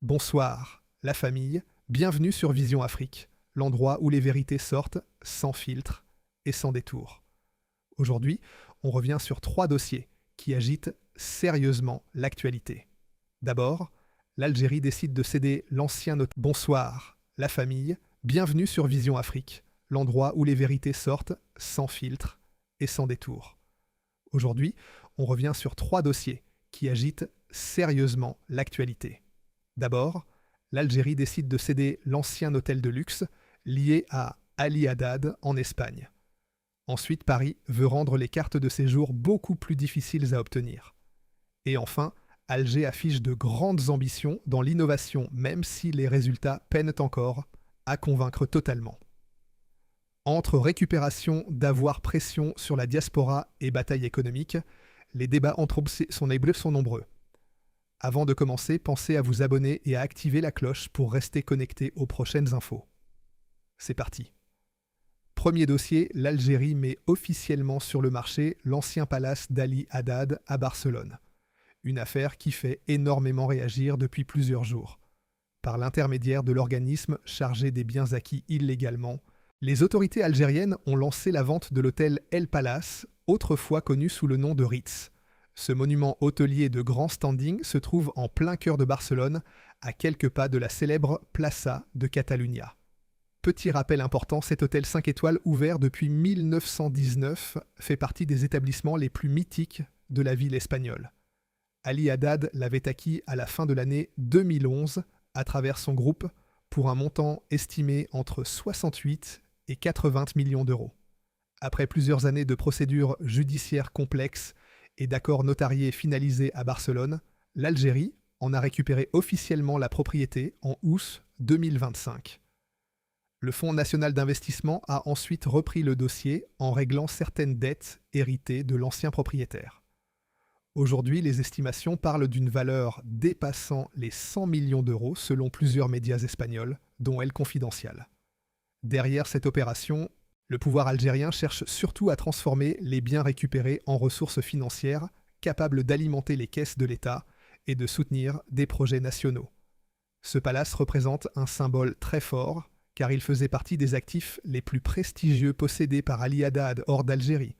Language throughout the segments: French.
Bonsoir, la famille, bienvenue sur Vision Afrique, l'endroit où les vérités sortent sans filtre et sans détour. Aujourd'hui, on revient sur 3 dossiers qui agitent sérieusement l'actualité. D'abord, l'Algérie décide de céder l'ancien notaire. Bonsoir, la famille, bienvenue sur Vision Afrique, l'endroit où les vérités sortent sans filtre et sans détour. Aujourd'hui, on revient sur 3 dossiers qui agitent sérieusement l'actualité. D'abord, l'Algérie décide de céder l'ancien hôtel de luxe lié à Ali Haddad en Espagne. Ensuite, Paris veut rendre les cartes de séjour beaucoup plus difficiles à obtenir. Et enfin, Alger affiche de grandes ambitions dans l'innovation, même si les résultats peinent encore à convaincre totalement. Entre récupération d'avoir pression sur la diaspora et bataille économique, les débats entre sont nombreux. Avant de commencer, pensez à vous abonner et à activer la cloche pour rester connecté aux prochaines infos. C'est parti. Premier dossier, l'Algérie met officiellement sur le marché l'ancien palace d'Ali Haddad à Barcelone. Une affaire qui fait énormément réagir depuis plusieurs jours. Par l'intermédiaire de l'organisme chargé des biens acquis illégalement, les autorités algériennes ont lancé la vente de l'hôtel El Palace, autrefois connu sous le nom de Ritz. Ce monument hôtelier de grand standing se trouve en plein cœur de Barcelone, à quelques pas de la célèbre Plaça de Catalunya. Petit rappel important, cet hôtel 5 étoiles ouvert depuis 1919 fait partie des établissements les plus mythiques de la ville espagnole. Ali Haddad l'avait acquis à la fin de l'année 2011 à travers son groupe pour un montant estimé entre 68 et 80 millions d'euros. Après plusieurs années de procédures judiciaires complexes et d'accords notariés finalisés à Barcelone, l'Algérie en a récupéré officiellement la propriété en août 2025. Le Fonds national d'investissement a ensuite repris le dossier en réglant certaines dettes héritées de l'ancien propriétaire. Aujourd'hui, les estimations parlent d'une valeur dépassant les 100 millions d'euros selon plusieurs médias espagnols, dont El Confidencial. Derrière cette opération, le pouvoir algérien cherche surtout à transformer les biens récupérés en ressources financières capables d'alimenter les caisses de l'État et de soutenir des projets nationaux. Ce palace représente un symbole très fort car il faisait partie des actifs les plus prestigieux possédés par Ali Haddad hors d'Algérie.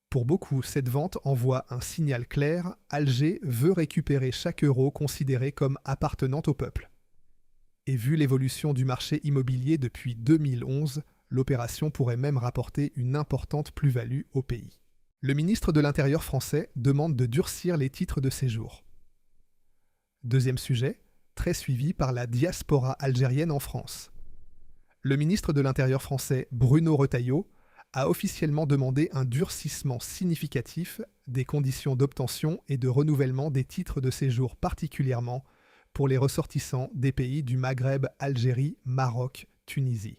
Pour beaucoup, cette vente envoie un signal clair, Alger veut récupérer chaque euro considéré comme appartenant au peuple. Et vu l'évolution du marché immobilier depuis 2011, l'opération pourrait même rapporter une importante plus-value au pays. Le ministre de l'Intérieur français demande de durcir les titres de séjour. Deuxième sujet, très suivi par la diaspora algérienne en France. Le ministre de l'Intérieur français, Bruno Retailleau, a officiellement demandé un durcissement significatif des conditions d'obtention et de renouvellement des titres de séjour, particulièrement pour les ressortissants des pays du Maghreb, Algérie, Maroc, Tunisie.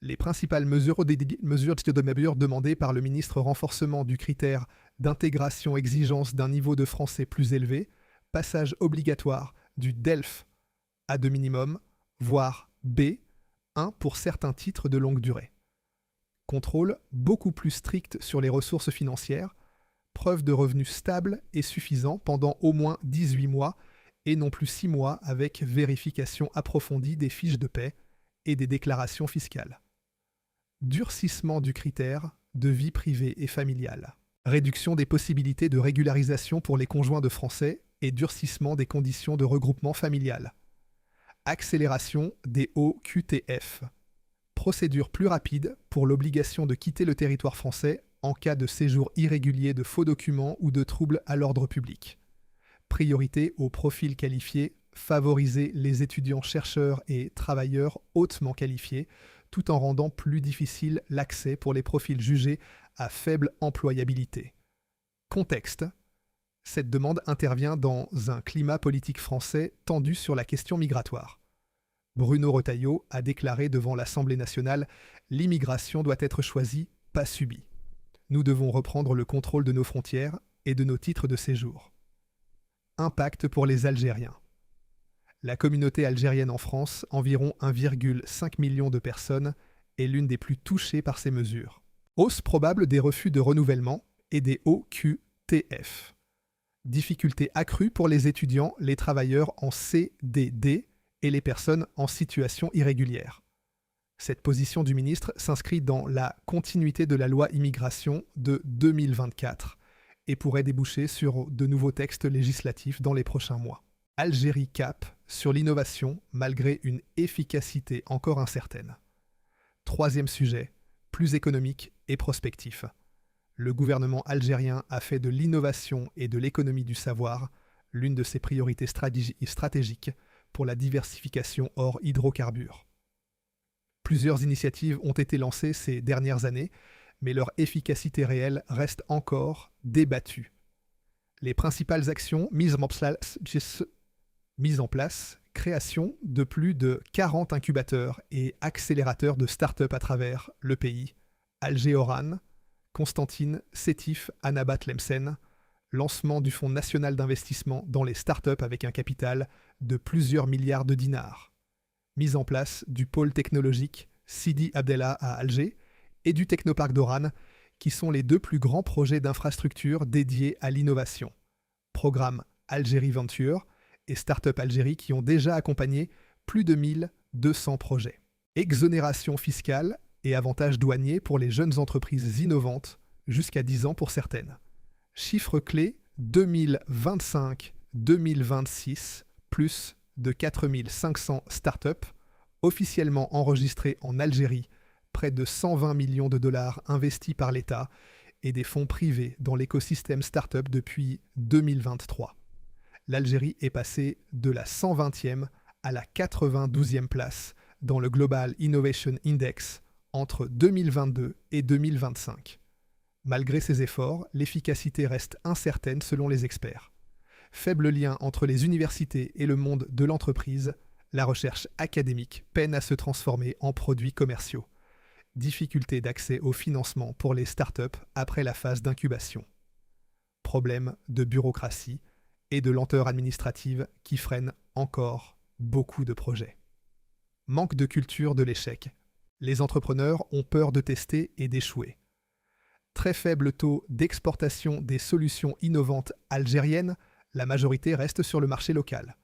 Les principales mesures demandées par le ministre: renforcement du critère d'intégration, exigence d'un niveau de français plus élevé, passage obligatoire du DELF A2 minimum, voire B1 pour certains titres de longue durée. Contrôle beaucoup plus strict sur les ressources financières, preuve de revenus stables et suffisants pendant au moins 18 mois et non plus 6 mois avec vérification approfondie des fiches de paie et des déclarations fiscales. Durcissement du critère de vie privée et familiale. Réduction des possibilités de régularisation pour les conjoints de Français et durcissement des conditions de regroupement familial. Accélération des OQTF. Procédure plus rapide pour l'obligation de quitter le territoire français en cas de séjour irrégulier, de faux documents ou de troubles à l'ordre public. Priorité aux profils qualifiés, favoriser les étudiants chercheurs et travailleurs hautement qualifiés, tout en rendant plus difficile l'accès pour les profils jugés à faible employabilité. Contexte. Cette demande intervient dans un climat politique français tendu sur la question migratoire. Bruno Retailleau a déclaré devant l'Assemblée nationale « L'immigration doit être choisie, pas subie. Nous devons reprendre le contrôle de nos frontières et de nos titres de séjour. » Impact pour les Algériens. La communauté algérienne en France, environ 1,5 million de personnes, est l'une des plus touchées par ces mesures. Hausse probable des refus de renouvellement et des OQTF. Difficultés accrues pour les étudiants, les travailleurs en CDD et les personnes en situation irrégulière. Cette position du ministre s'inscrit dans la continuité de la loi immigration de 2024 et pourrait déboucher sur de nouveaux textes législatifs dans les prochains mois. Algérie cap sur l'innovation malgré une efficacité encore incertaine. Troisième sujet, plus économique et prospectif. Le gouvernement algérien a fait de l'innovation et de l'économie du savoir l'une de ses priorités stratégiques pour la diversification hors hydrocarbures. Plusieurs initiatives ont été lancées ces dernières années, mais leur efficacité réelle reste encore débattue. Les principales actions mises en place, création de plus de 40 incubateurs et accélérateurs de start-up à travers le pays, Alger Oran, Constantine, Sétif, Anabat Lemsen, lancement du Fonds national d'investissement dans les start-up avec un capital de plusieurs milliards de dinars, mise en place du pôle technologique Sidi Abdellah à Alger et du Technoparc d'Oran, qui sont les deux plus grands projets d'infrastructure dédiés à l'innovation. Programme Algérie Venture et Startup Algérie qui ont déjà accompagné plus de 1200 projets. Exonération fiscale et avantages douaniers pour les jeunes entreprises innovantes, jusqu'à 10 ans pour certaines. Chiffre clé 2025-2026, plus de 4500 startups officiellement enregistrées en Algérie, près de 120 millions de dollars investis par l'État et des fonds privés dans l'écosystème startup depuis 2023. L'Algérie est passée de la 120e à la 92e place dans le Global Innovation Index entre 2022 et 2025. Malgré ces efforts, l'efficacité reste incertaine selon les experts. Faible lien entre les universités et le monde de l'entreprise, la recherche académique peine à se transformer en produits commerciaux. Difficulté d'accès au financement pour les startups après la phase d'incubation. Problème de bureaucratie et de lenteur administrative qui freinent encore beaucoup de projets. Manque de culture de l'échec. Les entrepreneurs ont peur de tester et d'échouer. Très faible taux d'exportation des solutions innovantes algériennes, la majorité reste sur le marché local.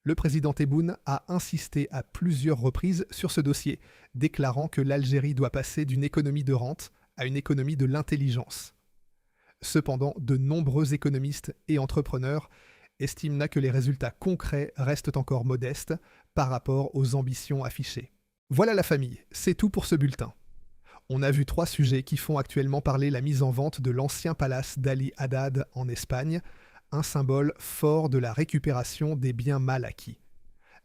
Le président Tebboune a insisté à plusieurs reprises sur ce dossier, déclarant que l'Algérie doit passer d'une économie de rente à une économie de l'intelligence. Cependant, de nombreux économistes et entrepreneurs estiment que les résultats concrets restent encore modestes par rapport aux ambitions affichées. Voilà la famille, c'est tout pour ce bulletin. On a vu 3 sujets qui font actuellement parler la mise en vente de l'ancien palace d'Ali Haddad en Espagne, un symbole fort de la récupération des biens mal acquis.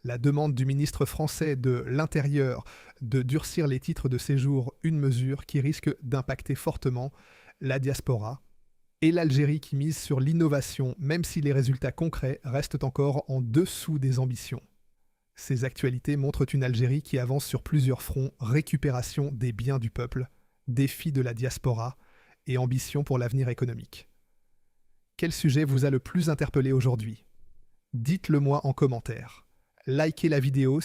La demande du ministre français de l'Intérieur de durcir les titres de séjour, une mesure qui risque d'impacter fortement la diaspora, et l'Algérie qui mise sur l'innovation même si les résultats concrets restent encore en dessous des ambitions. Ces actualités montrent une Algérie qui avance sur plusieurs fronts: récupération des biens du peuple, défi de la diaspora et ambition pour l'avenir économique. Quel sujet vous a le plus interpellé aujourd'hui ? Dites-le moi en commentaire. Likez la vidéo